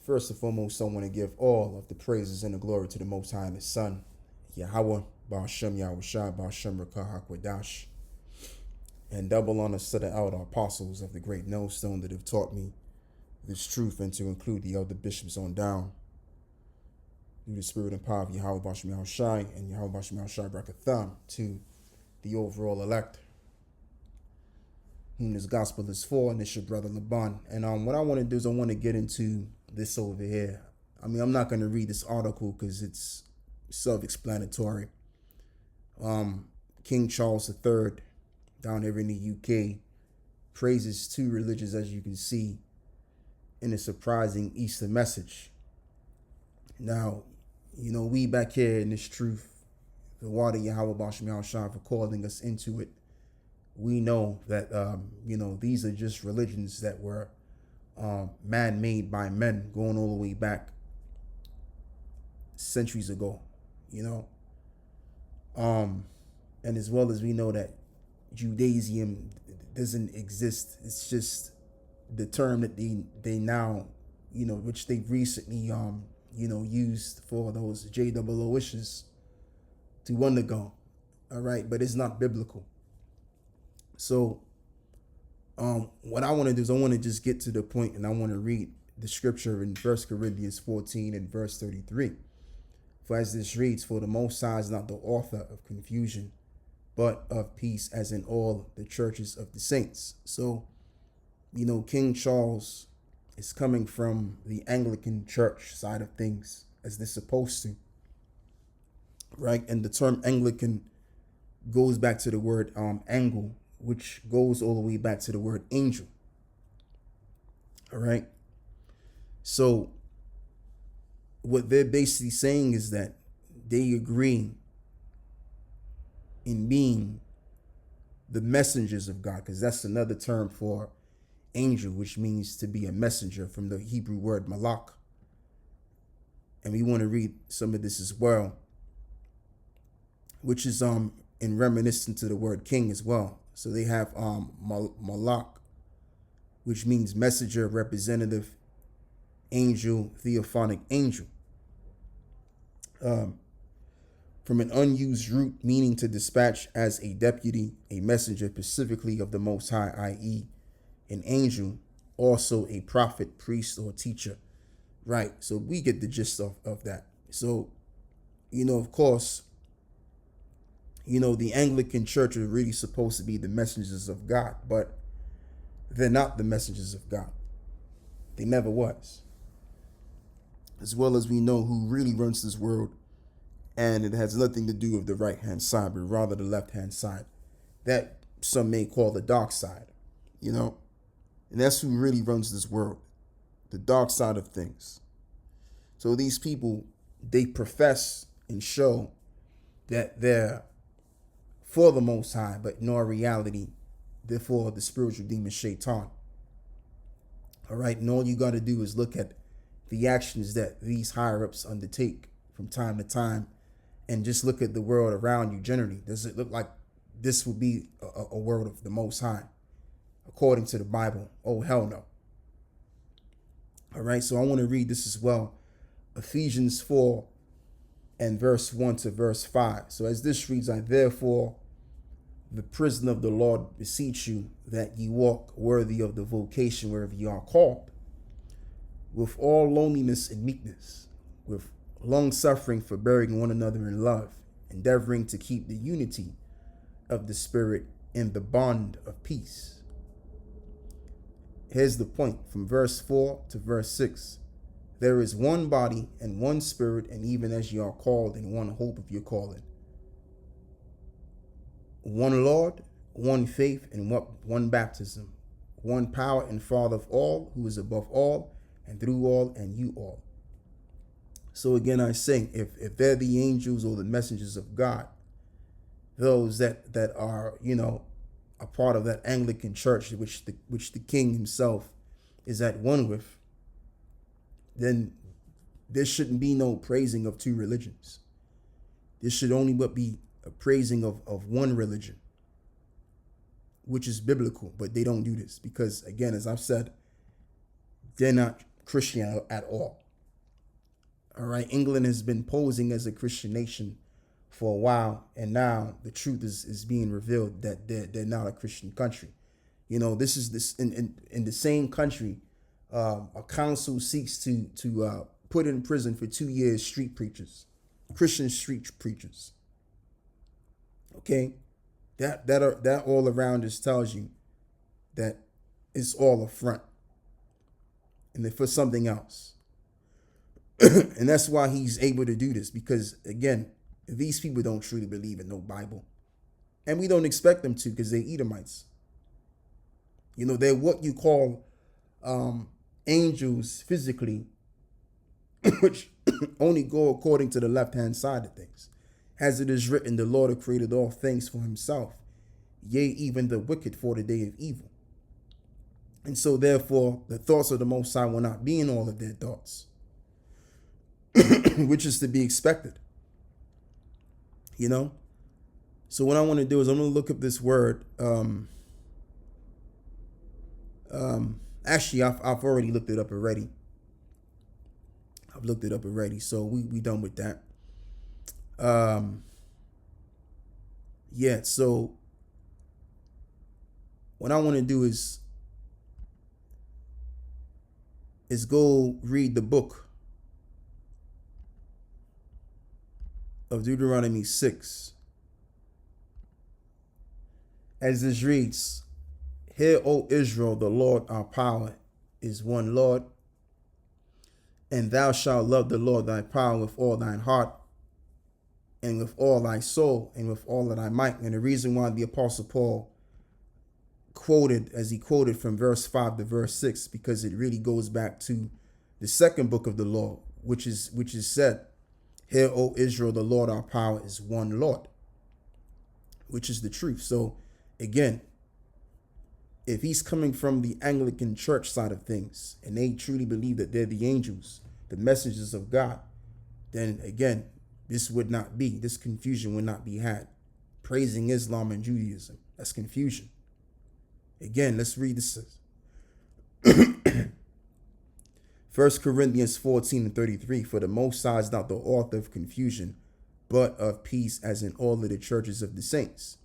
First and foremost, I want to give all of the praises and the glory to the Most High and His Son, Yahweh, Ba'ashem Yahushua, Ba'ashem Rakah HaKwadash, and double honors to the elder apostles of the great millstone that have taught me this truth, and to include the elder bishops on down, through the spirit and power of Yahweh Ba'ashem Yahushua and Yahweh Ba'ashem Yahushua Brakatham, to the overall elect, whom this gospel is for, and it's your brother Laban. And what I want to do is I want to get into this over here. I mean, I'm not going to read this article because it's self-explanatory. King Charles III, down here in the UK, praises two religions, as you can see, in a surprising Easter message. Now, we back here in this truth, the water Yahweh Ba'ashem Yahushua for calling us into it. We know that, these are just religions that were man-made by men going all the way back centuries ago, and as well as we know that Judaism doesn't exist. It's just the term that they now, which they've recently, used for those JOO wishes to undergo. All right, but it's not biblical. So, what I want to do is I want to just get to the point, and I want to read the scripture in 1 Corinthians 14 and verse 33. For as this reads, for the Most High is not the author of confusion, but of peace, as in all the churches of the saints. So, King Charles is coming from the Anglican church side of things, as they're supposed to, right? And the term Anglican goes back to the word angle, which goes all the way back to the word angel. All right. So what they're basically saying is that they agree in being the messengers of God, because that's another term for angel, which means to be a messenger, from the Hebrew word malak. And we want to read some of this as well, which is in reminiscent to the word king as well. So they have malak, which means messenger, representative, angel, theophanic angel. From an unused root meaning to dispatch as a deputy, a messenger specifically of the Most High, i.e. an angel, also a prophet, priest, or teacher. Right, so we get the gist of that. So, of course, the Anglican church are really supposed to be the messengers of God, but they're not the messengers of God. They never was. As well as we know who really runs this world, and it has nothing to do with the right-hand side, but rather the left-hand side. That some may call the dark side, and that's who really runs this world, the dark side of things. So these people, they profess and show that they're for the Most High, but in all reality, they're for the spiritual demon Shaitan. All right, and all you got to do is look at the actions that these higher-ups undertake from time to time, and just look at the world around you generally. Does it look like this would be a world of the Most High, according to the Bible? Oh, hell no. All right, so I want to read this as well. Ephesians 4 and verse 1 to verse 5. So as this reads, I therefore, the prisoner of the Lord, beseech you that ye walk worthy of the vocation whereof ye are called, with all loneliness and meekness, with long suffering, forbearing one another in love, endeavoring to keep the unity of the Spirit in the bond of peace. Here's the point from verse 4 to verse 6. There is one body and one Spirit, and even as you are called in one hope of your calling. One Lord, one faith, and one baptism, one power and Father of all, who is above all, and through all, and you all. So again, I say, if they're the angels or the messengers of God, those that are, a part of that Anglican church, which the king himself is at one with, then there shouldn't be no praising of two religions. There should only but be a praising of one religion, which is biblical. But they don't do this because, again, as I've said, they're not Christian at all. All right. England has been posing as a Christian nation for a while, and now the truth is being revealed that they're not a Christian country. You know, this is this in the same country, a council seeks to put in prison for 2 years street preachers, Christian street preachers. Okay, that all around us tells you that it's all a front, and for something else. And that's why he's able to do this, because again, these people don't truly believe in no Bible, and we don't expect them to, because they're Edomites. You know, they're what you call angels physically, which only go according to the left-hand side of things. As it is written, the Lord hath created all things for himself, yea, even the wicked for the day of evil. And so therefore, the thoughts of the Most High will not be in all of their thoughts, which is to be expected. You know? So what I want to do is I'm going to look up this word. Actually, I've already looked it up already. I've looked it up already, so we done with that. Yeah, so what I want to do is go read the book of Deuteronomy 6. As this reads, "Hear, O Israel, the Lord our power is one Lord, and thou shalt love the Lord thy power with all thine heart, and with all thy soul, and with all of thy might." And the reason why the Apostle Paul quoted from verse 5 to verse 6, because it really goes back to the second book of the law, which is said, "Hear, O Israel, the Lord our power is one Lord," which is the truth. So again, if he's coming from the Anglican church side of things, and they truly believe that they're the angels, the messengers of God, then again, this confusion would not be had. Praising Islam and Judaism, that's confusion. Again, let's read this. 1 Corinthians 14:33, "For the Most High is not the author of confusion, but of peace, as in all of the churches of the saints."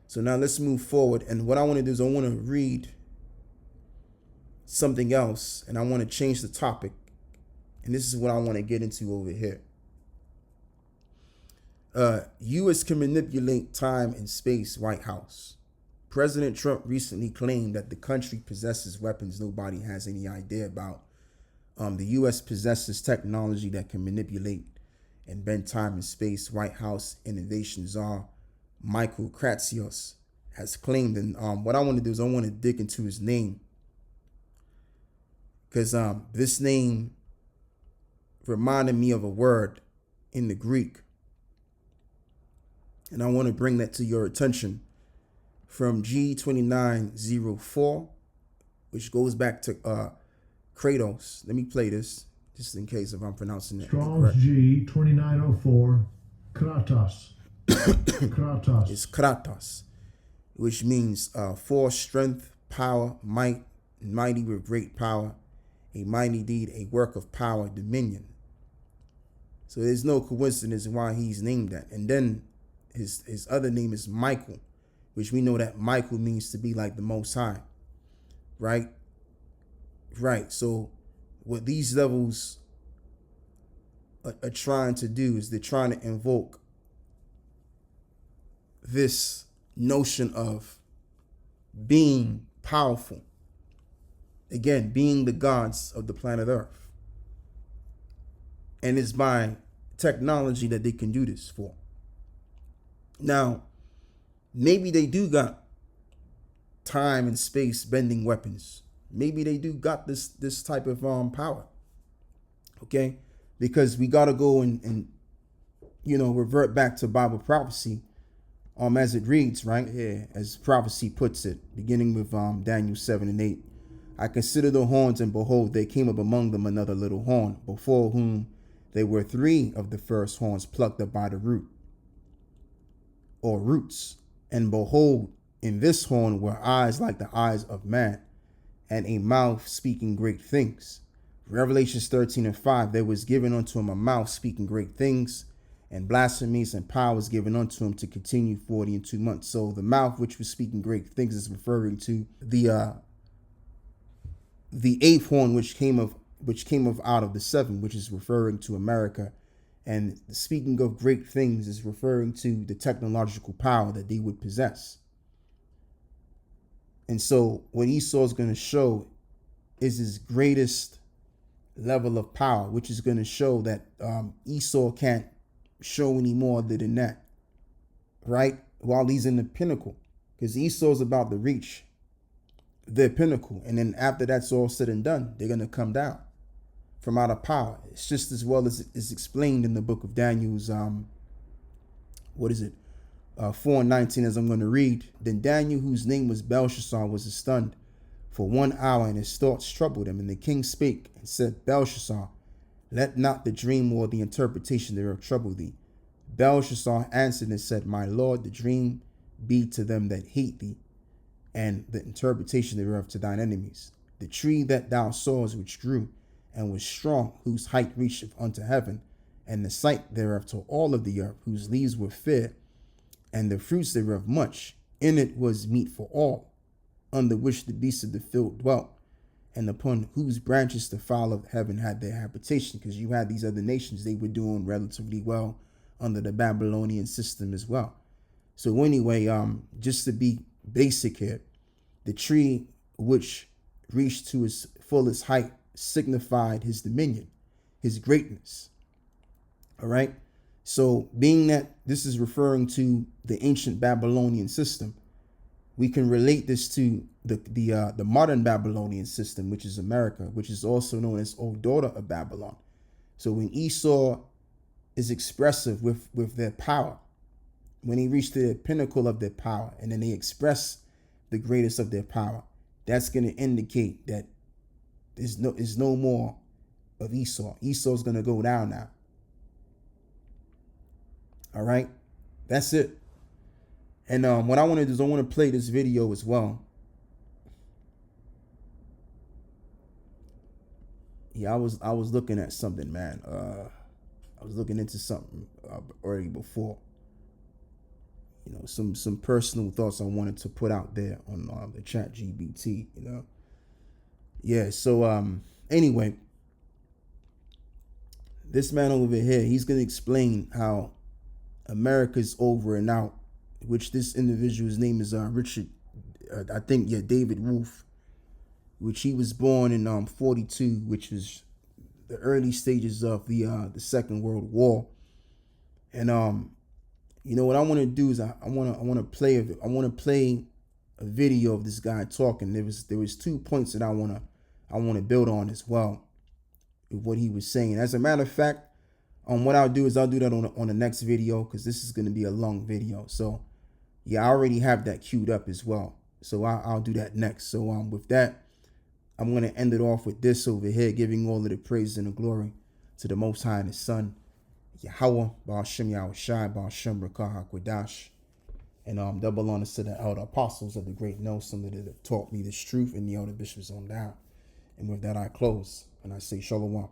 So now let's move forward. And what I want to do is I want to read something else, and I want to change the topic. And this is what I want to get into over here. U.S. can manipulate time and space, White House. President Trump recently claimed that the country possesses weapons nobody has any idea about. The U.S. possesses technology that can manipulate and bend time and space. White House innovation czar Michael Kratsios has claimed. And what I want to do is I want to dig into his name, because this name reminded me of a word in the Greek, and I want to bring that to your attention from G2904, which goes back to Kratos. Let me play this just in case if I'm pronouncing it Strong's G2904, Kratos. Kratos. It's Kratos, which means force, strength, power, might, mighty with great power, a mighty deed, a work of power, dominion. So there's no coincidence why he's named that. And then his other name is Michael, which we know that Michael means to be like the Most High, right? Right. So what these levels are trying to do is they're trying to invoke this notion of being powerful. Again, being the gods of the planet Earth. And it's by technology that they can do this for. Now, maybe they do got time and space bending weapons. Maybe they do got this type of power. Okay? Because we got to go and revert back to Bible prophecy as it reads right here, as prophecy puts it, beginning with Daniel 7:8. "I consider the horns, and behold, there came up among them another little horn, before whom there were 3 of the first horns plucked up by the root, or roots. And behold, in this horn were eyes like the eyes of man, and a mouth speaking great things. Revelations 13:5, there was given unto him a mouth speaking great things, and blasphemies and power was given unto him to continue 42 months. So the mouth which was speaking great things is referring to the eighth horn which came of out of the seven, which is referring to America. And speaking of great things is referring to the technological power that they would possess. And so what Esau is going to show is his greatest level of power, which is going to show that Esau can't show any more than that, right? While he's in the pinnacle, because Esau's about to reach their pinnacle. And then after that's all said and done, they're going to come down from out of power. It's just as well as is explained in the book of Daniel's, 4:19, as I'm going to read. Then Daniel, whose name was Belshazzar, was stunned for 1 hour, and his thoughts troubled him. And the king spake and said, Belshazzar, let not the dream or the interpretation thereof trouble thee. Belshazzar answered and said, my lord, the dream be to them that hate thee, and the interpretation thereof to thine enemies. The tree that thou sawest, which grew and was strong, whose height reacheth unto heaven, and the sight thereof to all of the earth, whose leaves were fair, and the fruits thereof much. In it was meat for all, under which the beasts of the field dwelt, and upon whose branches the fowl of heaven had their habitation. Because you had these other nations, they were doing relatively well under the Babylonian system as well. So anyway, just to be basic here, the tree which reached to its fullest height signified his dominion, his greatness. All right. So being that this is referring to the ancient Babylonian system, we can relate this to the modern Babylonian system, which is America, which is also known as old daughter of Babylon. So when Esau is expressive with their power, when he reached the pinnacle of their power, and then they express the greatest of their power, that's going to indicate that there's no more of Esau. Esau's going to go down now. All right, that's it. And what I want to do is I want to play this video as well. Yeah, I was looking at something, man. I was looking into something already before. You know, some personal thoughts I wanted to put out there on the ChatGPT. You know, yeah. So anyway, this man over here, he's gonna explain how America's over and out, which this individual's name is Richard, David Wolf, which he was born in 42, which was the early stages of the Second World War. And you know what I want to do is I want to play a video of this guy talking. There was 2 points that I want to build on as well with what he was saying. As a matter of fact, what I'll do is I'll do that on the next video, because this is going to be a long video. So yeah, I already have that queued up as well. So I'll do that next. So with that, I'm going to end it off with this over here, giving all of the praise and the glory to the Most High and His Son, Yahweh, Ba'ashem Yahushai, Ba'ashem Rakah HaKodash, and double honors to the elder apostles of the great Nelson that have taught me this truth, and the elder bishops on down. And with that, I close and I say Shalom.